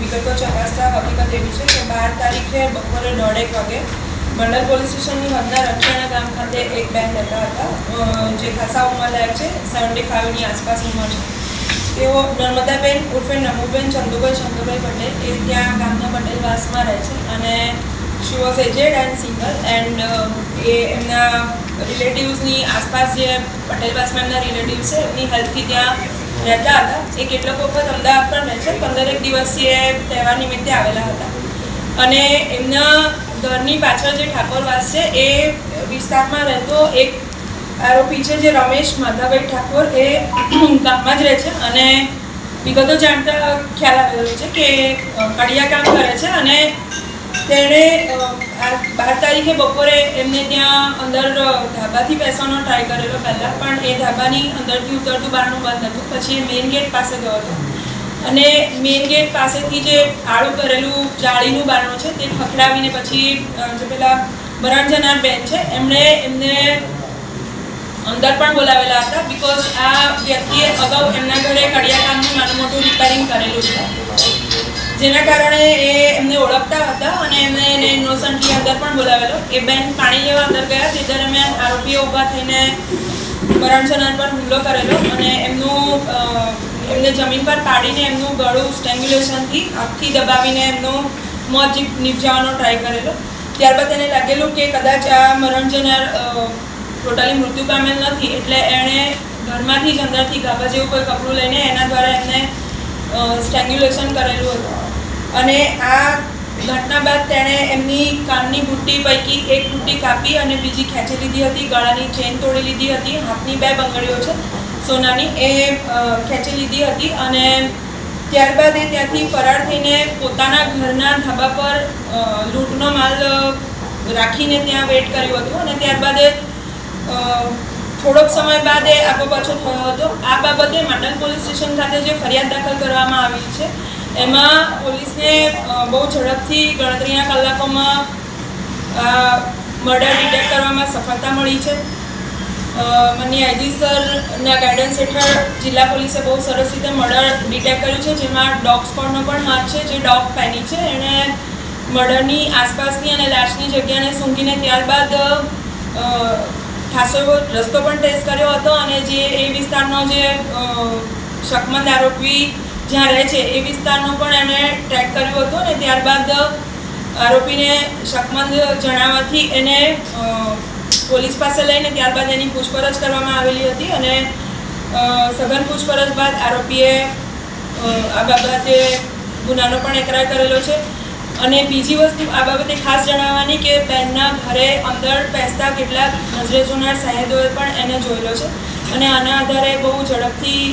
વિગતો ચકાસતા હકીકત એવી છે કે 12 તારીખે બપોરે 1:30 વાગે મંડલ પોલીસ સ્ટેશનની હદના રક્ષાણા ગામ ખાતે એક બેન રહેતા હતા, જે ખાસા ઉંમરલાયક છે, 75ની આસપાસ ઉંમર છે. તેઓ નર્મદાબેન ઉર્ફે નમુબેન ચંદુભાઈ ચંદુભાઈ પટેલ એ ત્યાં ગામના પટેલવાસમાં રહે છે અને she was aged and single and એ એમના રિલેટિવ્સની આસપાસ જે પટેલવાસમાં એમના રિલેટિવ્સ છે એમની હેલ્પથી ત્યાં રહેતા હતા. એ કેટલોક વખત અમદાવાદ પણ રહે છે. 15 દિવસથી એ તહેવાર નિમિત્તે આવેલા હતા અને એમના ઘરની પાછળ જે ઠાકોરવાસ છે એ વિસ્તારમાં રહેતો એક આરોપી છે જે રમેશ માધાભાઈ ઠાકોર એ ગામમાં જ રહે છે અને વિગતો જાણતા ખ્યાલ આવેલો છે કે કડિયા કામ કરે છે અને તેણે 12 તારીખે બપોરે એમને ત્યાં અંદર ધાબાથી બેસવાનો ટ્રાય કરેલો પહેલાં, પણ એ ધાબાની અંદરથી ઉતરતું બારણું બંધ હતું. પછી એ મેઇન ગેટ પાસે ગયો હતો અને મેઇન ગેટ પાસેથી જે આડું કરેલું જાળીનું બારણું છે તે ખખડાવીને પછી જે પેલા મરણ જનાર બેન છે એમને અંદર પણ બોલાવેલા હતા. બિકોઝ આ વ્યક્તિએ અગાઉ એમના ઘરે કડિયા કામનું નાનું મોટું રિપેરિંગ કરેલું છે, જેના કારણે એ એમને ઓળખતા હતા અને એમને એને ઇનોસન્ટલી અંદર પણ બોલાવેલો. એ બેન પાણી લેવા અંદર ગયા તે દરમિયાન આરોપીએ ઊભા થઈને મરણ જનાર પર હુમલો કરેલો અને એમને જમીન પર પાડીને એમનું ગળું સ્ટ્રેંગ્યુલેશનથી આખી દબાવીને એમનું મોત નિપજાવવાનો ટ્રાય કરેલો. ત્યારબાદ એને લાગેલું કે કદાચ આ મરણ જનાર ટોટલી મૃત્યુ પામેલ નથી, એટલે એણે ઘરમાંથી જ અંદરથી ગાભા જેવું કોઈ કપડું લઈને એના દ્વારા એમને સ્ટ્રેંગ્યુલેશન કરેલું હતું અને આ ઘટના બાદ તેણે એમની કાનની બુટ્ટી પૈકી એક બુટ્ટી કાપી અને બીજી ખેંચી લીધી હતી, ગળાની ચેન તોડી લીધી હતી, હાથની 2 બંગડીઓ છે સોનાની એ ખેંચી લીધી હતી અને ત્યારબાદ એ ત્યાંથી ફરાર થઈને પોતાના ઘરના ધાબા પર લૂંટનો માલ રાખીને ત્યાં વેઇટ કર્યું હતું અને ત્યારબાદ એ થોડોક સમય બાદ એ આગો પાછો થયો હતો. આ બાબતે મંડલ પોલીસ સ્ટેશન ખાતે જે ફરિયાદ દાખલ કરવામાં આવી છે એમાં પોલીસને બહુ ઝડપથી ગણતરીના કલાકોમાં મર્ડર ડિટેક્ટ કરવામાં સફળતા મળી છે. માનનીય આઈજી સરના ગાઈડન્સ હેઠળ જિલ્લા પોલીસે બહુ સરસ રીતે મર્ડર ડિટેક્ટ કર્યું છે, જેમાં ડોગ સ્કોડનો પણ હાથ છે. જે ડોગ પેની છે એણે મર્ડરની આસપાસની અને લાશની જગ્યાને સૂંઘીને ત્યારબાદ ખાસો એવો રસ્તો પણ ટેસ્ટ કર્યો હતો અને જે એ વિસ્તારનો જે શકમંદ આરોપી જ્યાં રહે છે એ વિસ્તારનો પણ એણે ટ્રેક કર્યો હતો અને ત્યારબાદ આરોપીને શકમંદ જણાવવાથી એને પોલીસ પાસે લઈને ત્યારબાદ એની પૂછપરછ કરવામાં આવેલી હતી અને સઘન પૂછપરછ બાદ આરોપીએ આ બાબતે ગુનાનો પણ એકરાર કરેલો છે. અને બીજી વસ્તુ આ બાબતે ખાસ જણાવવાની કે બેનના ઘરે અંદર બેસતા કેટલાક નજરે જોનાર સાહેદોએ પણ એને જોયેલો છે અને આના આધારે બહુ ઝડપથી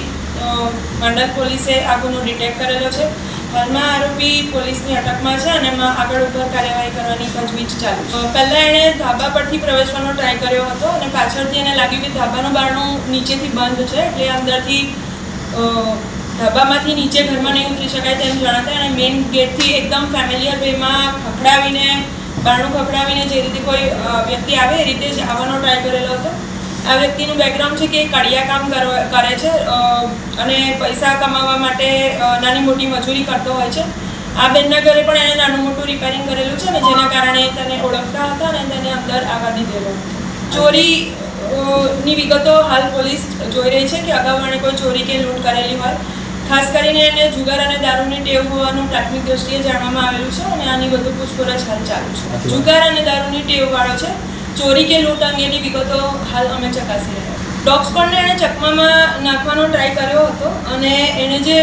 મંડલ પોલીસે આ ગુનો ડિટેક્ટ કરેલો છે. હાલમાં આરોપી પોલીસની અટકમાં છે અને એમાં આગળ ઉપર કાર્યવાહી કરવાની તજવીજ ચાલુ છે. પહેલાં એણે ધાબા પરથી પ્રવેશવાનો ટ્રાય કર્યો હતો અને પાછળથી એને લાગ્યું કે ધાબાનું બારણું નીચેથી બંધ છે એટલે અંદરથી ધાબામાંથી નીચે ઘરમાં નહીં ઉતરી શકાય તેમ જણાતા અને મેઇન ગેટથી એકદમ ફેમિલિયર વેમાં ખખડાવીને બારણું ખખડાવીને જે રીતે કોઈ વ્યક્તિ આવે એ રીતે જ આવવાનો ટ્રાય કરેલો હતો. આ વ્યક્તિનું બેકગ્રાઉન્ડ છે કે કડિયા કામ કરે છે અને પૈસા કમાવા માટે નાની મોટી મજૂરી કરતો હોય છે. આ બેનના ઘરે પણ એણે નાનું મોટું રિપેરિંગ કરેલું છે અને જેના કારણે તેને ઓળખતા હતા અને તેને અંદર આવવા દીધેલો. ચોરીની વિગતો હાલ પોલીસ જોઈ રહી છે કે અગાઉ એણે કોઈ ચોરી કે લૂંટ કરેલી હોય. ખાસ કરીને એને જુગાર અને દારૂની ટેવ હોવાનું પ્રાથમિક દ્રષ્ટિએ જાણવામાં આવેલું છે અને આની વધુ પૂછપરછ હાલ ચાલુ છે. જુગાર અને દારૂની ટેવવાળો છે. ચોરી કે લૂંટ અંગેની વિગતો હાલ અમે ચકાસી રહ્યા છીએ. ડોગ સ્કોડને એણે ચકમામાં નાખવાનો ટ્રાય કર્યો હતો અને એણે જે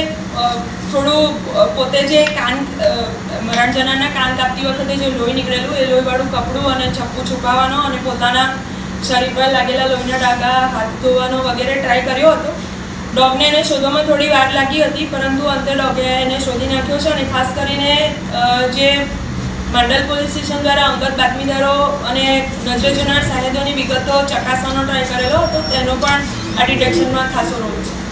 થોડું પોતે જે કાન મરણ જનારના કાન કાપતી વખતે જે લોહી નીકળેલું એ લોહીવાળું કપડું અને ચપ્પુ છુપાવવાનો અને પોતાના શરીર પર લાગેલા લોહીના ડાઘા હાથ ધોવાનો વગેરે ટ્રાય કર્યો હતો. ડોગને એને શોધવામાં થોડી વાર લાગી હતી, પરંતુ અંતે ડોગે એને શોધી નાખ્યો છે અને ખાસ કરીને જે મંડલ પોલીસ સ્ટેશન દ્વારા અંગત બાતમીદારો અને નજરે જોનાર સાહેદોની વિગતો ચકાસવાનો ટ્રાય કરેલો હતો તેનો પણ આ ડિટેક્શનમાં ખાસો રોલ છે.